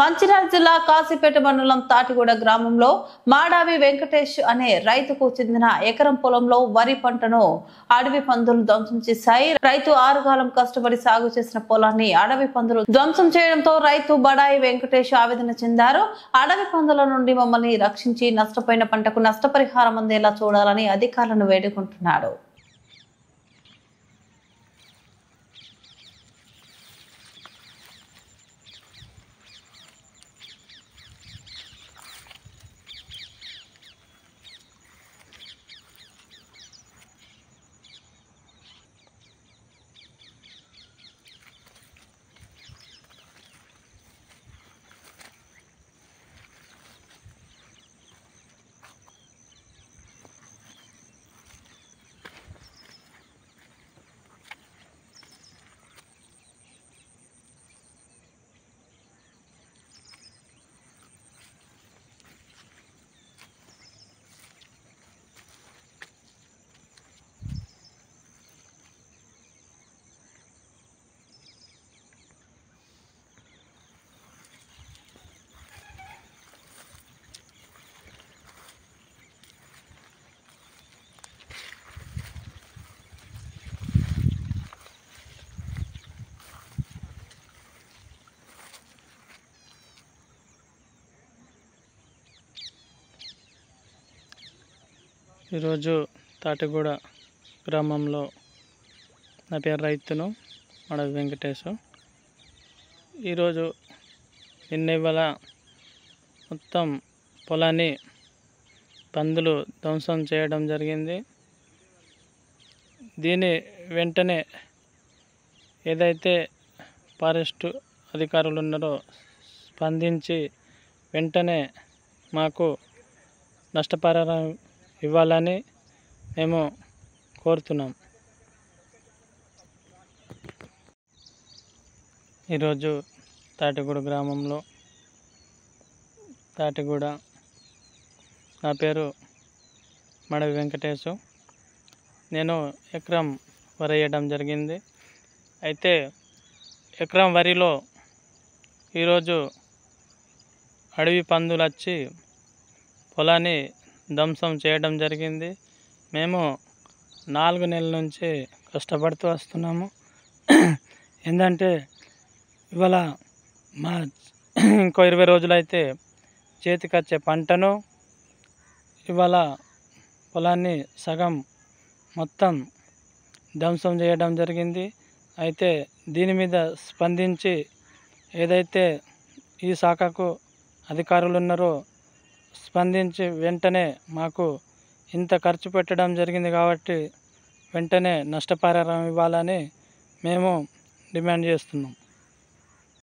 మంచిర్యాల జిల్లా కాశీపేట మండలం తాటిగూడ గ్రామంలో మాడావి వెంకటేష్ అనే రైతుకు చెందిన ఎకరం పొలంలో వరి పంటను అడవి పందులు ధ్వంసం చేశాయి. రైతు ఆరుగాలం కష్టపడి సాగు చేసిన పొలాన్ని అడవి పందులు ధ్వంసం చేయడంతో రైతు బడాయి వెంకటేష్ ఆవేదన చెందారు. అడవి పందుల నుండి మమ్మల్ని రక్షించి నష్టపోయిన పంటకు నష్టపరిహారం అందేలా చూడాలని అధికారులను వేడుకుంటున్నాడు. ఈరోజు తాటిగూడ గ్రామంలో నా పేరు రైతును మాడావి వెంకటేష్. ఈరోజు ఇవాళ మొత్తం పొలాన్ని పందులు ధ్వంసం చేయడం జరిగింది. దీని వెంటనే ఏదైతే ఫారెస్ట్ అధికారులు ఉన్నారో స్పందించి వెంటనే మాకు నష్టపరిహారం ఇవ్వాలని మేము కోరుతున్నాం. ఈరోజు తాటిగూడ గ్రామంలో తాటిగూడ నా పేరు మాడావి వెంకటేష్. నేను ఎకరం వరి వేయడం జరిగింది. అయితే ఎకరం వరిలో ఈరోజు అడవి పందులు వచ్చి పొలాన్ని ధ్వంసం చేయడం జరిగింది. మేము 4 నెలల నుంచి కష్టపడుతూ వస్తున్నాము. ఏంటంటే ఇవాళ మా ఇంకో 20 రోజులైతే చేతికి వచ్చే పంటను ఇవాళ పొలాన్ని సగం మొత్తం ధ్వంసం చేయడం జరిగింది. అయితే దీని మీద స్పందించి ఏదైతే ఈ శాఖకు అధికారులు ఉన్నారో స్పందించి వెంటనే మాకు ఇంత ఖర్చు పెట్టడం జరిగింది కాబట్టి వెంటనే నష్టపరిహారం ఇవ్వాలని మేము డిమాండ్ చేస్తున్నాం.